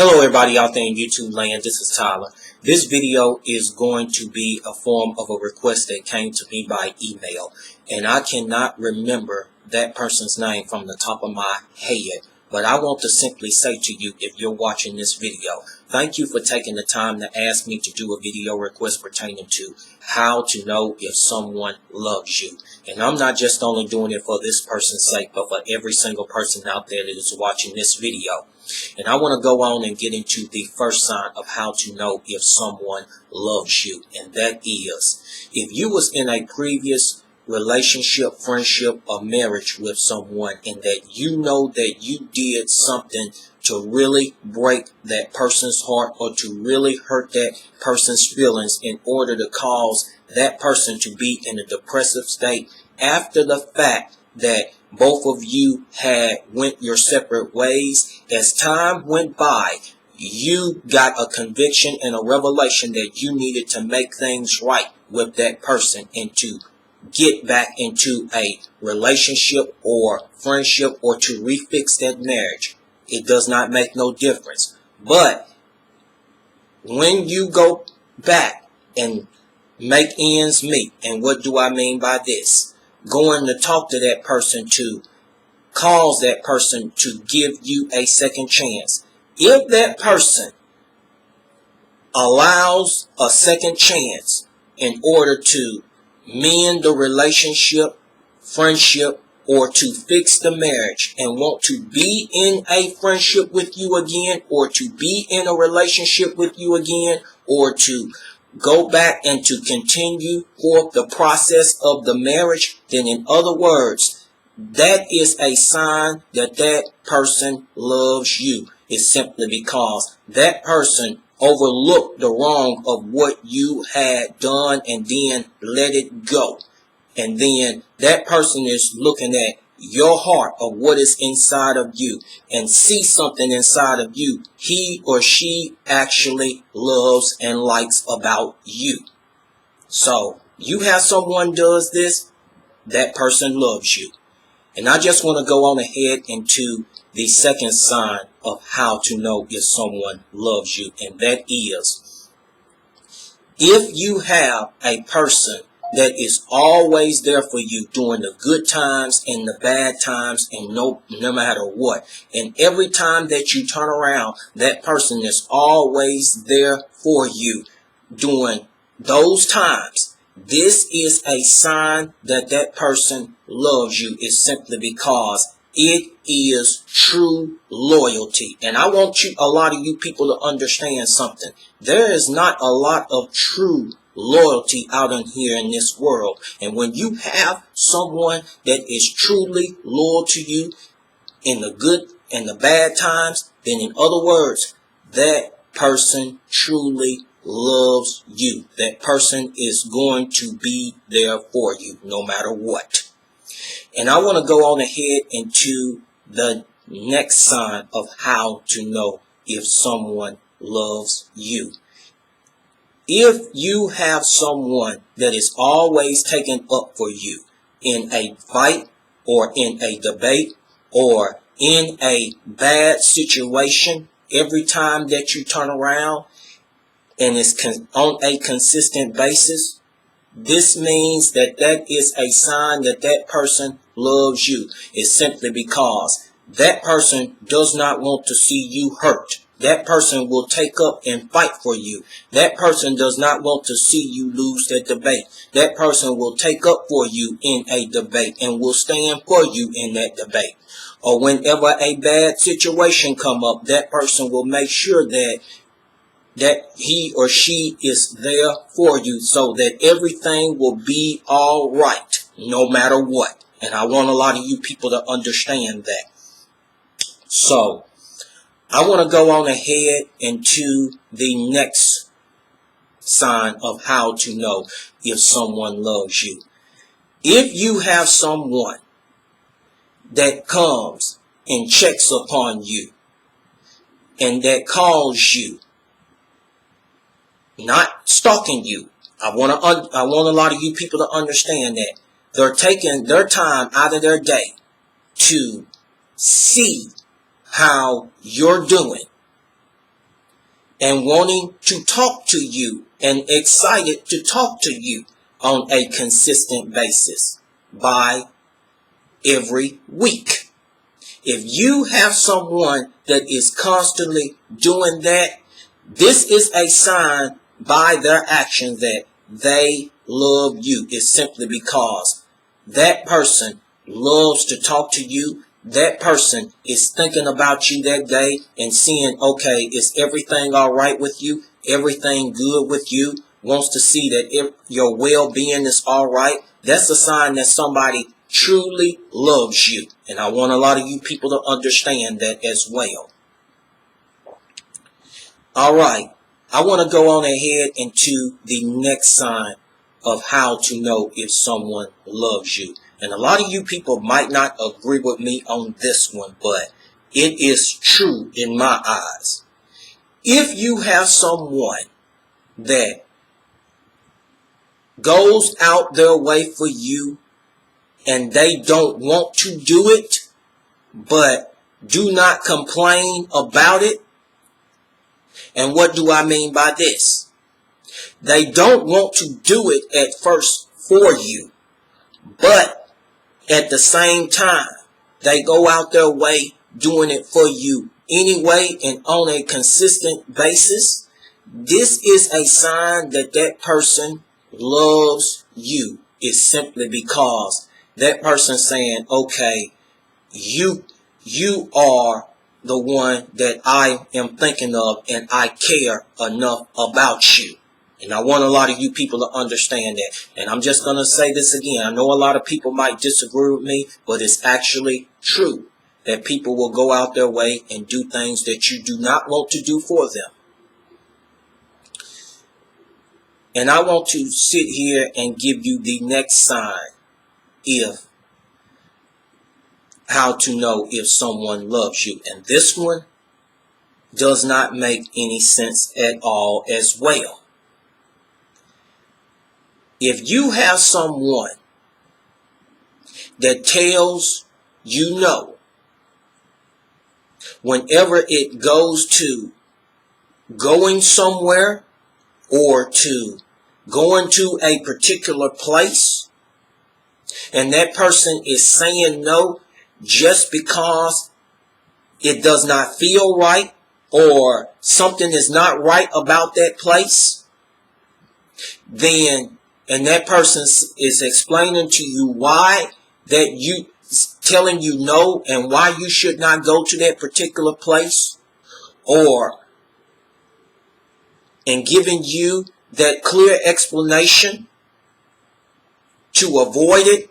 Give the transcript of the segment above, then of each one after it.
Hello everybody out there in YouTube land, this is Tyler. This video is going to be a form of a request that came to me by email. And I cannot remember that person's name from the top of my head. But I want to simply say to you, if you're watching this video, thank you for taking the time to ask me to do a video request pertaining to how to know if someone loves you. And I'm not just only doing it for this person's sake, but for every single person out there that is watching this video. And I want to go on and get into the first sign of how to know if someone loves you. And that is, if you was in a previous relationship, friendship, or marriage with someone, and that you know that you did something to really break that person's heart or to really hurt that person's feelings in order to cause that person to be in a depressive state after the fact that both of you had went your separate ways. As time went by, you got a conviction and a revelation that you needed to make things right with that person and to get back into a relationship or friendship or to refix that marriage. It does not make no difference. But when you go back and make ends meet, and what do I mean by this? Going to talk to that person to cause that person to give you a second chance. If that person allows a second chance in order to mend the relationship, friendship, or to fix the marriage and want to be in a friendship with you again, or to be in a relationship with you again, or to go back and to continue for the process of the marriage, then in other words, that is a sign that that person loves you. It's simply because that person overlooked the wrong of what you had done and then let it go. And then that person is looking at your heart of what is inside of you and see something inside of you he or she actually loves and likes about you. So you have someone does this, that person loves you. And I just want to go on ahead into the second sign of how to know if someone loves you. And that is, if you have a person that is always there for you during the good times and the bad times and no matter what. And every time that you turn around, that person is always there for you during those times. This is a sign that that person loves you. It's simply because it is true loyalty. And I want a lot of you people to understand something. There is not a lot of true loyalty out in here in this world. And when you have someone that is truly loyal to you in the good and the bad times, then in other words, that person truly loves you. That person is going to be there for you no matter what. And I want to go on ahead into the next sign of how to know if someone loves you. If you have someone that is always taken up for you in a fight or in a debate or in a bad situation every time that you turn around, and it's on a consistent basis, this means that that is a sign that that person loves you. It's simply because that person does not want to see you hurt. That person will take up and fight for you. That person does not want to see you lose that debate. That person will take up for you in a debate and will stand for you in that debate. Or whenever a bad situation come up, that person will make sure that he or she is there for you so that everything will be all right no matter what. And I want a lot of you people to understand that. So I want to go on ahead into the next sign of how to know if someone loves you. If you have someone that comes and checks upon you and that calls you, not stalking you. I want a lot of you people to understand that they're taking their time out of their day to see how you're doing and wanting to talk to you and excited to talk to you on a consistent basis by every week. If you have someone that is constantly doing that, this is a sign by their actions that they love you. It's simply because that person loves to talk to you. That person is thinking about you that day and seeing, okay, is everything all right with you? Everything good with you? Wants to see that if your well-being is all right. That's a sign that somebody truly loves you. And I want a lot of you people to understand that as well. All right. I want to go on ahead into the next sign of how to know if someone loves you. And a lot of you people might not agree with me on this one, but it is true in my eyes. If you have someone that goes out their way for you and they don't want to do it, but do not complain about it. And what do I mean by this? They don't want to do it at first for you, but at the same time, they go out their way doing it for you anyway and on a consistent basis. This is a sign that that person loves you. It's simply because that person saying, okay, you are the one that I am thinking of and I care enough about you. And I want a lot of you people to understand that. And I'm just going to say this again. I know a lot of people might disagree with me, but it's actually true that people will go out their way and do things that you do not want to do for them. And I want to sit here and give you the next sign if how to know if someone loves you. And this one does not make any sense at all as well. If you have someone that tells you no, whenever it goes to going somewhere or to going to a particular place, and that person is saying no just because it does not feel right or something is not right about that place, then, and that person is explaining to you why that you, telling you no and why you should not go to that particular place, or and giving you that clear explanation to avoid it,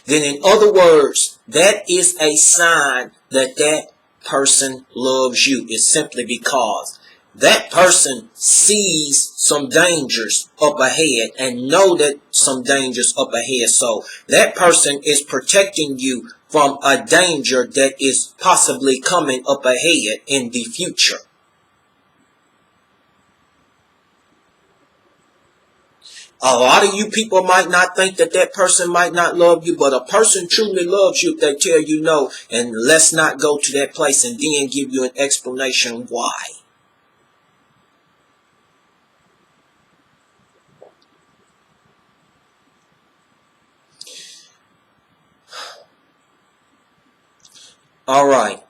then in other words, that is a sign that that person loves you. It's simply because that person sees some dangers up ahead and know that some dangers up ahead. So that person is protecting you from a danger that is possibly coming up ahead in the future. A lot of you people might not think that that person might not love you, but a person truly loves you if they tell you no, and let's not go to that place, and then give you an explanation why. All right.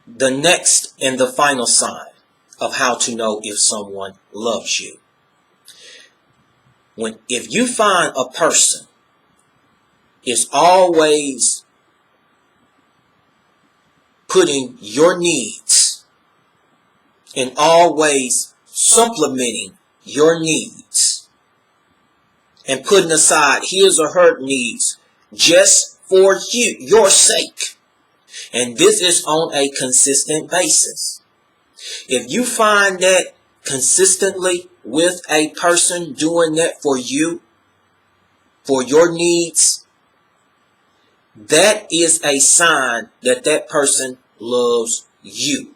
The next and the final sign of how to know if someone loves you. If you find a person is always putting your needs and always supplementing your needs and putting aside his or her needs just for you, your sake, and this is on a consistent basis. If you find that consistently with a person doing that for you, for your needs, that is a sign that that person loves you.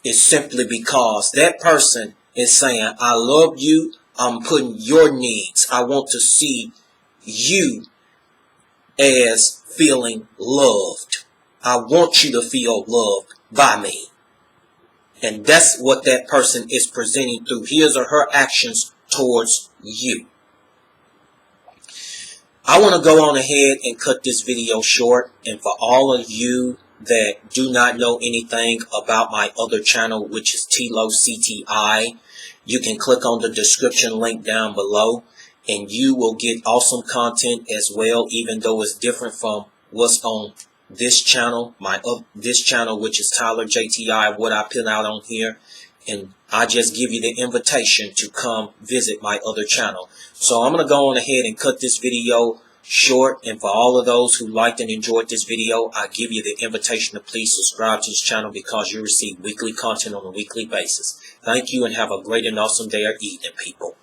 It's simply because that person is saying, I love you, I'm putting your needs, I want to see you as feeling loved. I want you to feel loved by me. And that's what that person is presenting through his or her actions towards you. I want to go on ahead and cut this video short. And for all of you that do not know anything about my other channel, which is Tilo CTI, you can click on the description link down below and you will get awesome content as well, even though it's different from what's on this channel, this channel, which is Tyler JTI, what I put out on here. And I just give you the invitation to come visit my other channel. So I'm going to go on ahead and cut this video short. And for all of those who liked and enjoyed this video, I give you the invitation to please subscribe to this channel, because you receive weekly content on a weekly basis. Thank you and have a great and awesome day or evening, people.